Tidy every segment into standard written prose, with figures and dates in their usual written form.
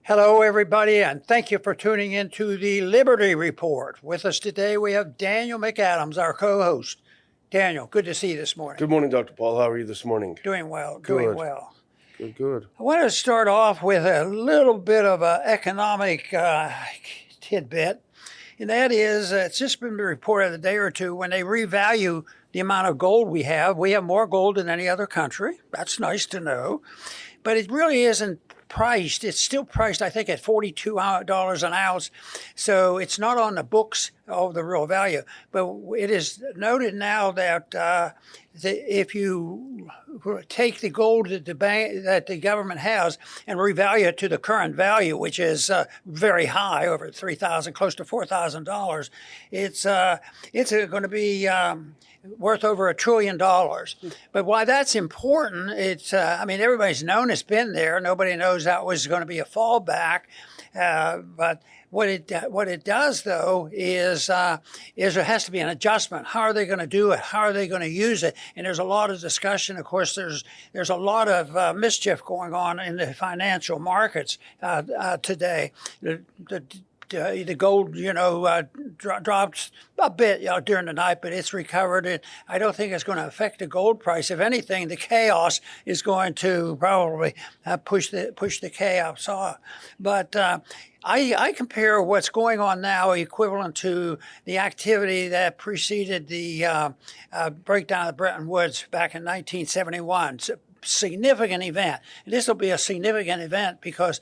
Hello, everybody, and thank you for tuning in to the Liberty Report. With us today, we have Daniel McAdams, our co-host. Daniel, good to see you this morning. Good morning, Dr. Paul. How are you this morning? Doing well, Good. doing well. Good. I want to start off with a little bit of an economic tidbit, and that is it's just been reported a day or two when they revalue the amount of gold we have. We have more gold than any other country. That's nice to know, but it really isn't priced. It's still priced, I think, at $42 an ounce. So it's not on the books of the real value. But it is noted now that if you take the gold that the government has and revalue it to the current value, which is very high, over $3,000, close to $4,000, it's going to be worth over $1 trillion. But why that's important, it's everybody's known it's been there. Nobody knows that was going to be a fallback. But what it does though is there has to be an adjustment. How are they going to do it? How are they going to use it? And there's a lot of discussion. Of course, there's a lot of mischief going on in the financial markets today. The gold, dropped a bit during the night, but it's recovered. I don't think it's going to affect the gold price. If anything, the chaos is going to probably push the chaos off. But I compare what's going on now equivalent to the activity that preceded the breakdown of Bretton Woods back in 1971. Significant event. This will be a significant event because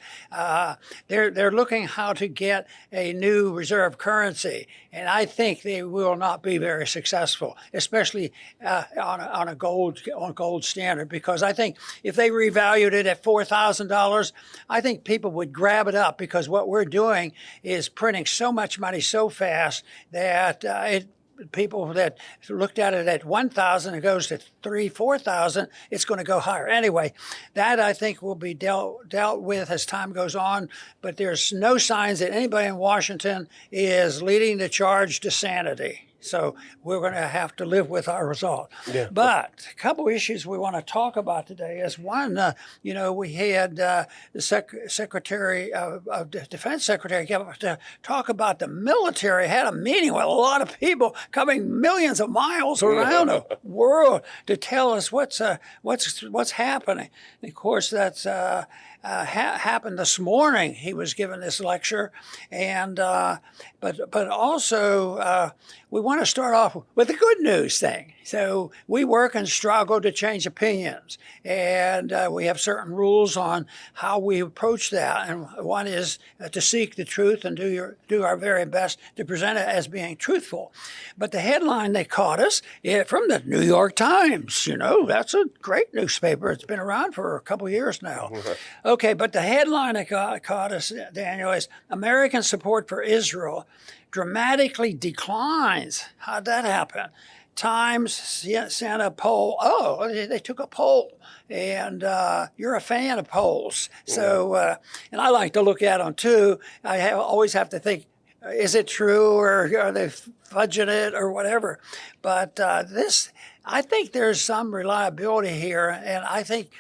they're looking how to get a new reserve currency, and I think they will not be very successful, especially on a gold standard. Because I think if they revalued it at $4,000, I think people would grab it up, because what we're doing is printing so much money so fast that people that looked at it at 1,000, it goes to 3,000, 4,000, it's going to go higher. Anyway, that I think will be dealt with as time goes on, but there's no signs that anybody in Washington is leading the charge to sanity. So we're going to have to live with our result. Yeah. But a couple issues we want to talk about today is one, we had the Secretary of Defense Secretary to talk about the military, had a meeting with a lot of people coming millions of miles around the world to tell us what's happening. And of course, that's happened this morning. He was given this lecture, and but also we want to start off with the good news thing. So we work and struggle to change opinions, and we have certain rules on how we approach that. And one is to seek the truth and do our very best to present it as being truthful. But the headline that caught us from the New York Times, that's a great newspaper. It's been around for a couple of years now. Okay, but the headline that caught us, Daniel, is American support for Israel dramatically declines. How'd that happen? Times sent a poll. Oh, they took a poll, and you're a fan of polls. So, and I like to look at them too. I always have to think, is it true, or are they fudging it or whatever? But I think there's some reliability here, and I think,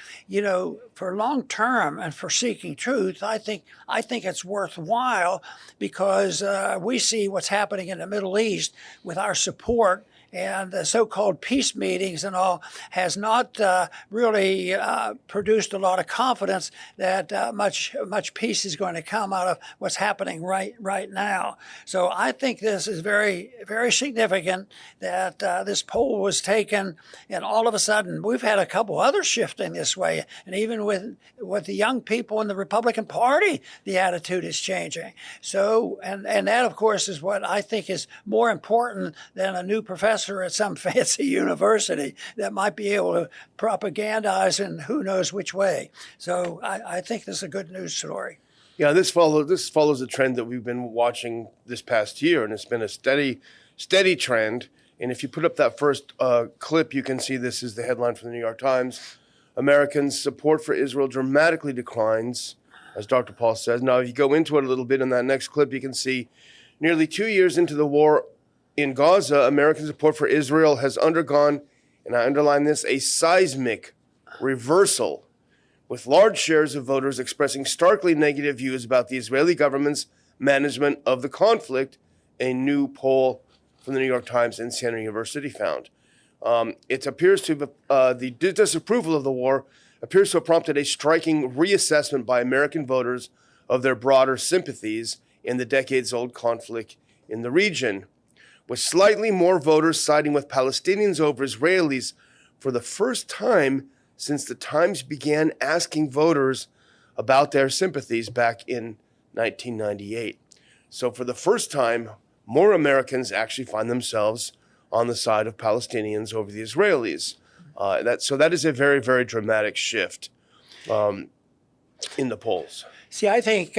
for long term and for seeking truth, I think it's worthwhile, because we see what's happening in the Middle East with our support. And the so-called peace meetings and all has not really produced a lot of confidence that much peace is going to come out of what's happening right now. So I think this is very, very significant that this poll was taken, and all of a sudden we've had a couple others shifting this way. And even with the young people in the Republican Party, the attitude is changing. So, and that, of course, is what I think is more important than a new professor at some fancy university that might be able to propagandize in who knows which way. So I think this is a good news story. Yeah, this follows a trend that we've been watching this past year, and it's been a steady trend. And if you put up that first clip, you can see this is the headline from the New York Times. Americans' support for Israel dramatically declines, as Dr. Paul says. Now, if you go into it a little bit in that next clip, you can see nearly 2 years into the war in Gaza, American support for Israel has undergone, and I underline this, a seismic reversal, with large shares of voters expressing starkly negative views about the Israeli government's management of the conflict, a new poll from the New York Times and Siena University found. It appears to the disapproval of the war appears to have prompted a striking reassessment by American voters of their broader sympathies in the decades-old conflict in the region, with slightly more voters siding with Palestinians over Israelis for the first time since the Times began asking voters about their sympathies back in 1998. So for the first time, more Americans actually find themselves on the side of Palestinians over the Israelis. That is a very, very dramatic shift in the polls. See, I think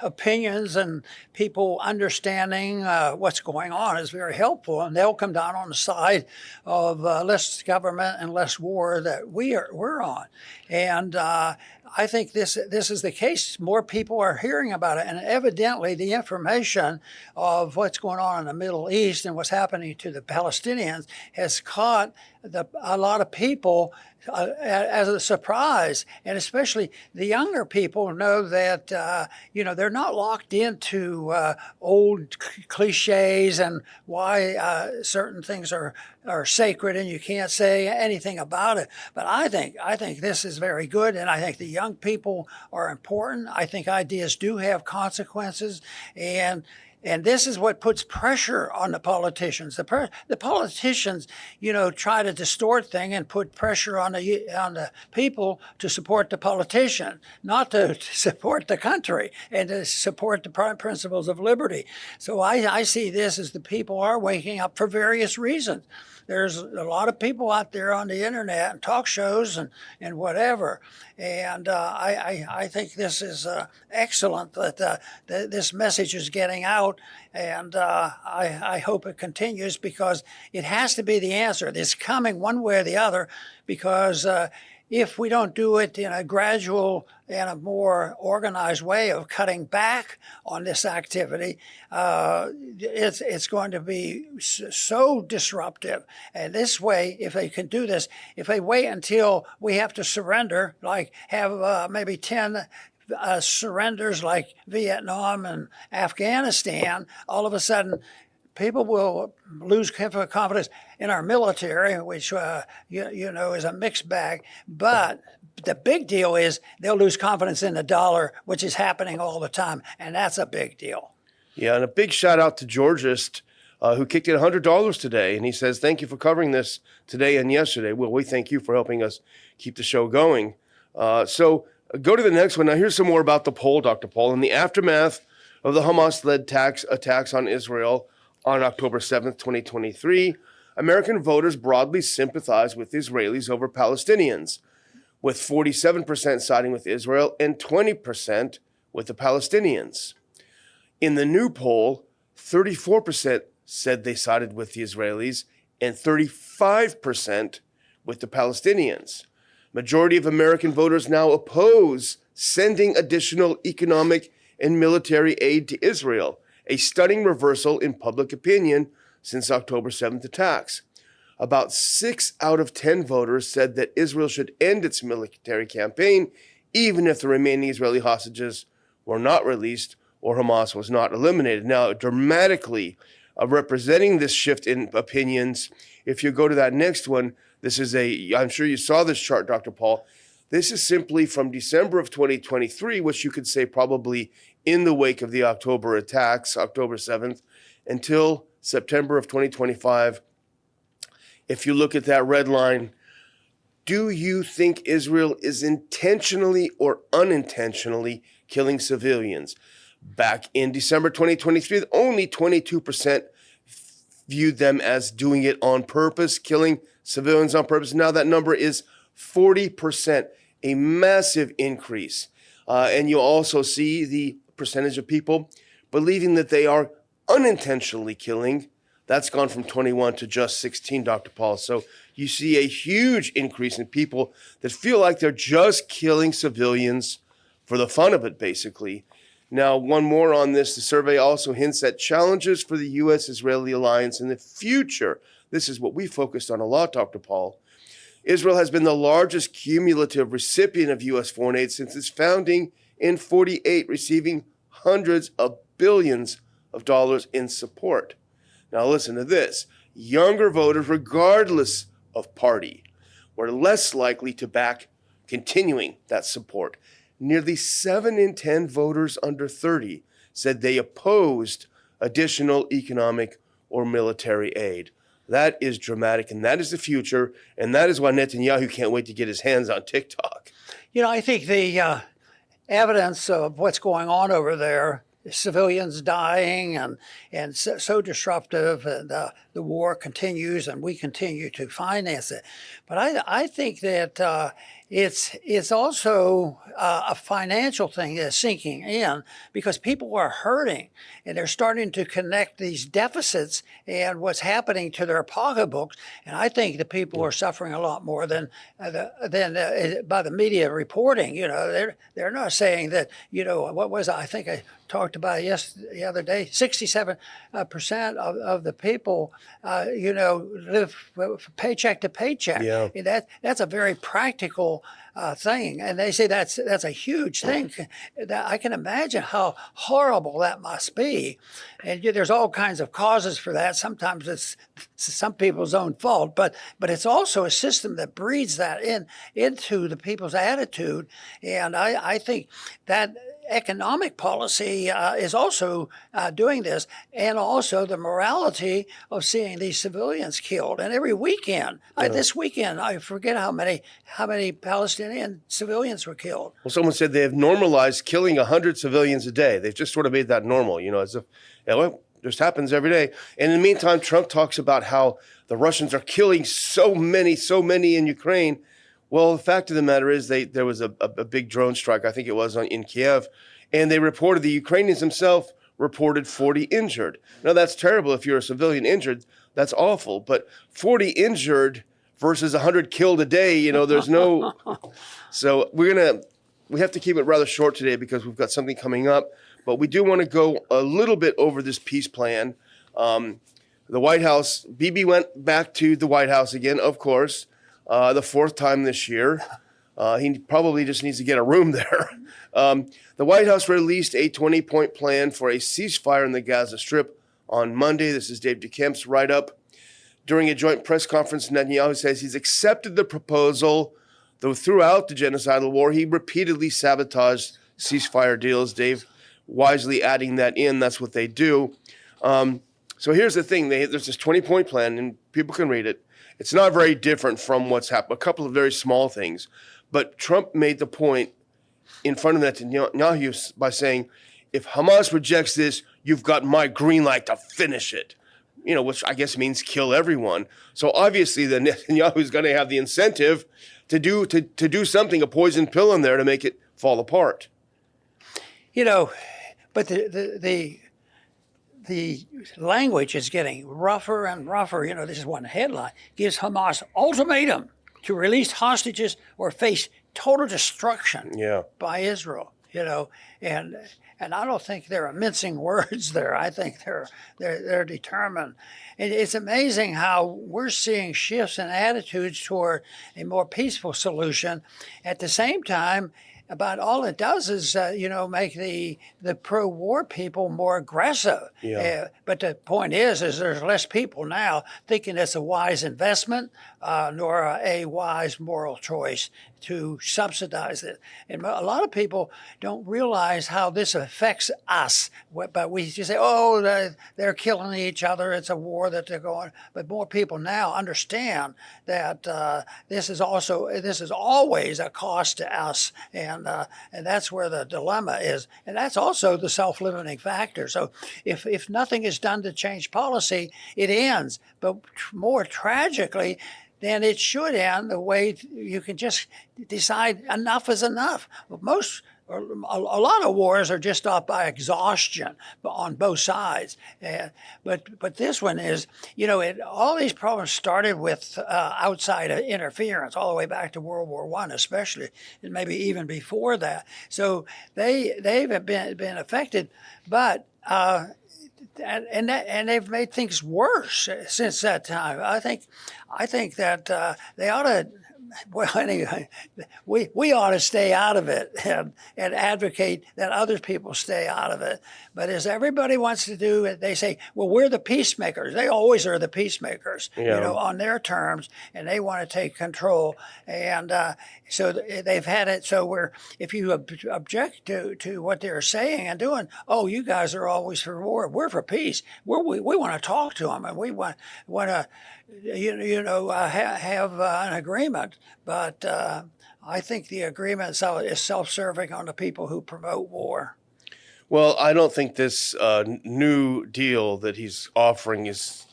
opinions and people understanding what's going on is very helpful, and they'll come down on the side of less government and less war that we're on. And I think this is the case. More people are hearing about it, and evidently the information of what's going on in the Middle East and what's happening to the Palestinians has caught a lot of people as a surprise, and especially the younger people know that they're not locked into old cliches and why certain things are sacred and you can't say anything about it. But I think this is very good, and I think the young people are important. I think ideas do have consequences, and this is what puts pressure on the politicians. The politicians, try to distort things and put pressure on the people to support the politician, not to support the country and to support the principles of liberty. So I see this as the people are waking up for various reasons. There's a lot of people out there on the internet and talk shows and whatever. And I think this is excellent that this message is getting out. And I hope it continues, because it has to be the answer. It's coming one way or the other, because if we don't do it in a gradual and a more organized way of cutting back on this activity, it's going to be so disruptive. And this way, if they can do this, if they wait until we have to surrender, like have maybe 10 surrenders like Vietnam and Afghanistan, all of a sudden people will lose confidence in our military, which is a mixed bag. But the big deal is they'll lose confidence in the dollar, which is happening all the time, and that's a big deal. Yeah, and a big shout out to Georgist, who kicked in $100 today, and he says, "Thank you for covering this today and yesterday." Well, we thank you for helping us keep the show going. So go to the next one. Now, here's some more about the poll, Dr. Paul. In the aftermath of the Hamas-led attacks on Israel on October 7th, 2023, American voters broadly sympathize with Israelis over Palestinians, with 47% siding with Israel and 20% with the Palestinians. In the new poll, 34% said they sided with the Israelis and 35% with the Palestinians. Majority of American voters now oppose sending additional economic and military aid to Israel, a stunning reversal in public opinion since October 7th attacks. About 6 out of 10 voters said that Israel should end its military campaign, even if the remaining Israeli hostages were not released or Hamas was not eliminated. Now, dramatically representing this shift in opinions, if you go to that next one, this is I'm sure you saw this chart, Dr. Paul. This is simply from December of 2023, which you could say probably in the wake of the October attacks, October 7th, until September of 2025. If you look at that red line, do you think Israel is intentionally or unintentionally killing civilians? Back in December 2023, only 22% viewed them as doing it on purpose, killing civilians on purpose. Now that number is 40%, a massive increase. And you also see the percentage of people believing that they are unintentionally killing. That's gone from 21 to just 16, Dr. Paul. So you see a huge increase in people that feel like they're just killing civilians for the fun of it, basically. Now, one more on this. The survey also hints at challenges for the U.S.-Israeli alliance in the future. This is what we focused on a lot, Dr. Paul. Israel has been the largest cumulative recipient of U.S. foreign aid since its founding in 48, receiving hundreds of billions of dollars in support. Now listen to this. Younger voters, regardless of party, were less likely to back continuing that support. Nearly 7 in 10 voters under 30 said they opposed additional economic or military aid. That is dramatic, and that is the future, and that is why Netanyahu can't wait to get his hands on TikTok. I think the evidence of what's going on over there, civilians dying and so disruptive, and the war continues, and we continue to finance it. But I think that it's also a financial thing that's sinking in, because people are hurting and they're starting to connect these deficits and what's happening to their pocketbooks. And I think the people are suffering a lot more than by the media reporting. They're not saying that, what was it? I think I talked about it the other day. 67% of the people, live paycheck to paycheck. Yeah. And that's a very practical thing, and they say that's a huge thing. That I can imagine how horrible that must be, and there's all kinds of causes for that. Sometimes it's some people's own fault, but it's also a system that breeds that into the people's attitude, and I think that economic policy is also doing this, and also the morality of seeing these civilians killed. And every weekend, this weekend, I forget how many Palestinian civilians were killed. Well, someone said they have normalized killing 100 civilians a day. They've just sort of made that normal, as if, this happens every day. And in the meantime, Trump talks about how the Russians are killing so many in Ukraine. Well, the fact of the matter is there was a big drone strike, I think it was in Kiev, and they reported, the Ukrainians themselves reported 40 injured. Now, that's terrible if you're a civilian injured. That's awful. But 40 injured versus 100 killed a day, there's no... So we have to keep it rather short today because we've got something coming up. But we do want to go a little bit over this peace plan. The White House, Bibi went back to the White House again, of course. The 4th time this year. He probably just needs to get a room there. The White House released a 20-point plan for a ceasefire in the Gaza Strip on Monday. This is Dave DeCamp's write-up. During a joint press conference, Netanyahu says he's accepted the proposal, though throughout the genocidal war, he repeatedly sabotaged ceasefire deals. Dave wisely adding that in. That's what they do. So here's the thing. There's this 20-point plan, and people can read it. It's not very different from what's happened. A couple of very small things. But Trump made the point in front of Netanyahu by saying, if Hamas rejects this, you've got my green light to finish it, which I guess means kill everyone. So obviously the Netanyahu is going to have the incentive to do something, a poison pill in there to make it fall apart. But the language is getting rougher and rougher. This is one headline. Gives Hamas ultimatum to release hostages or face total destruction by Israel. And I don't think they're mincing words there. I think they're determined. And it's amazing how we're seeing shifts in attitudes toward a more peaceful solution. At the same time, about all it does is, make the pro-war people more aggressive. Yeah. But the point is there's less people now thinking it's a wise investment nor a wise moral choice to subsidize it. And a lot of people don't realize how this affects us. But we just say, they're killing each other. It's a war that they're going. But more people now understand that this is always a cost to us. And that's where the dilemma is. And that's also the self-limiting factor. So if nothing is done to change policy, it ends. But more tragically, then it should end the way you can just decide enough is enough. A lot of wars are just off by exhaustion on both sides. But this one is, all these problems started with outside interference all the way back to World War I, especially, and maybe even before that. So they've been affected, but. And they've made things worse since that time. I think that they ought to Well, anyway, we ought to stay out of it and advocate that other people stay out of it. But as everybody wants to do it, they say, well, we're the peacemakers. They always are the peacemakers, on their terms, and they want to take control. And so they've had it. So if you object to what they're saying and doing, oh, you guys are always for war. We're for peace. We want to talk to them, and we want to have an agreement. But I think the agreement is self-serving on the people who promote war. Well, I don't think this new deal that he's offering is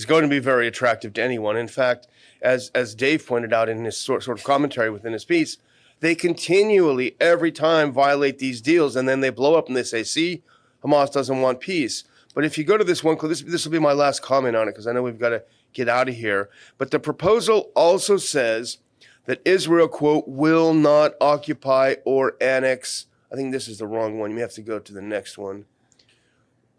going to be very attractive to anyone. In fact, as Dave pointed out in his sort of commentary within his piece, they continually, every time, violate these deals, and then they blow up and they say, see, Hamas doesn't want peace. But if you go to this one, this will be my last comment on it, because I know we've got to get out of here. But the proposal also says that Israel, quote, will not occupy or annex. I think this is the wrong one. You may have to go to the next one.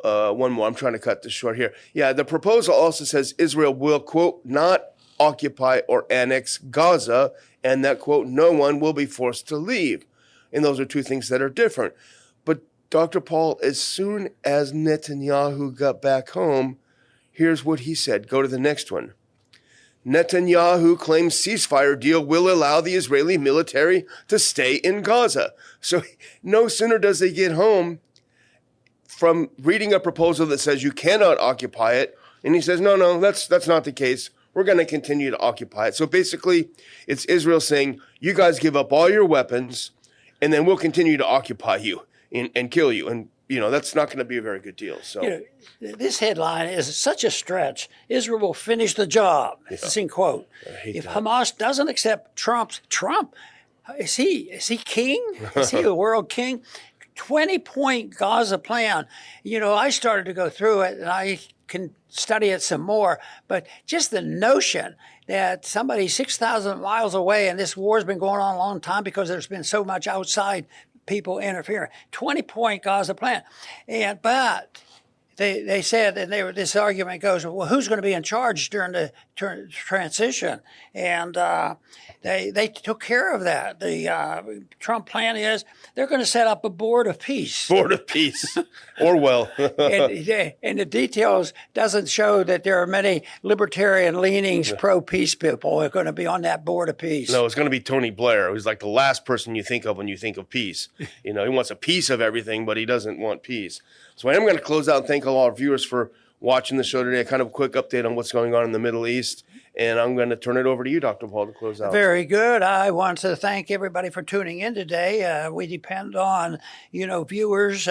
One more. I'm trying to cut this short here. Yeah, the proposal also says Israel will, quote, not occupy or annex Gaza, and that, quote, no one will be forced to leave. And those are two things that are different. But Dr. Paul, as soon as Netanyahu got back home, here's what he said. Go to the next one. Netanyahu claims ceasefire deal will allow the Israeli military to stay in Gaza. So no sooner does they get home from reading a proposal that says you cannot occupy it, and he says, no, that's not the case. We're going to continue to occupy it. So basically, it's Israel saying, you guys give up all your weapons, and then we'll continue to occupy you and kill you. And that's not going to be a very good deal. So this headline is such a stretch. Israel will finish the job. Yeah. It's in quote. If Hamas doesn't accept Trump, is he king? Is he a world king? 20-point Gaza plan. I started to go through it, and I can study it some more. But just the notion that somebody 6,000 miles away, and this war's been going on a long time because there's been so much outside people interfering. 20-point Gaza plan. But they said, and this argument goes, well, who's going to be in charge during the transition? And they took care of that. The Trump plan is they're going to set up a board of peace. Board of peace. Orwell. and the details doesn't show that there are many libertarian leanings, pro-peace people who are going to be on that board of peace. No, it's going to be Tony Blair, who's like the last person you think of when you think of peace. He wants a piece of everything, but he doesn't want peace. So I am going to close out and thank all our viewers for watching the show today. A kind of a quick update on what's going on in the Middle East. And I'm going to turn it over to you, Dr. Paul, to close out. Very good. I want to thank everybody for tuning in today. We depend on, viewers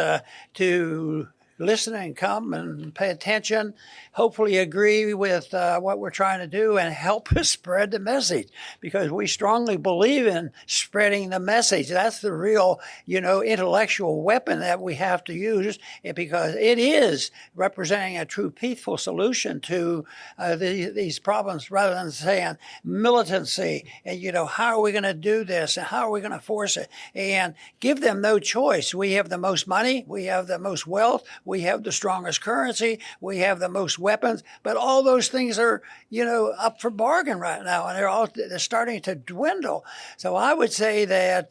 to listen and come and pay attention, hopefully agree with what we're trying to do and help us spread the message, because we strongly believe in spreading the message. That's the real, intellectual weapon that we have to use, because it is representing a true peaceful solution to these problems, rather than saying militancy and, how are we going to do this and how are we going to force it, and give them no choice. We have the most money, we have the most wealth, we have the strongest currency, we have the most weapons, but all those things are, up for bargain right now, and they're starting to dwindle. So I would say that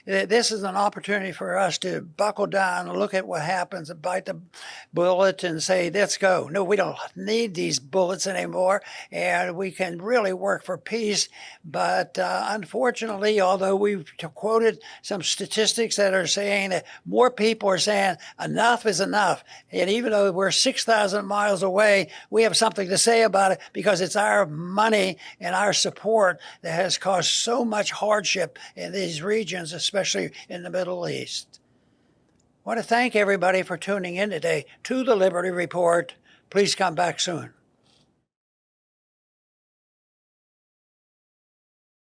this is an opportunity for us to buckle down and look at what happens and bite the bullet and say, let's go. No, we don't need these bullets anymore, and we can really work for peace. But unfortunately, although we've quoted some statistics that are saying that more people are saying enough is enough, and even though we're 6,000 miles away, we have something to say about it, because it's our money and our support that has caused so much hardship in these regions, especially in the Middle East. I want to thank everybody for tuning in today to the Liberty Report. Please come back soon.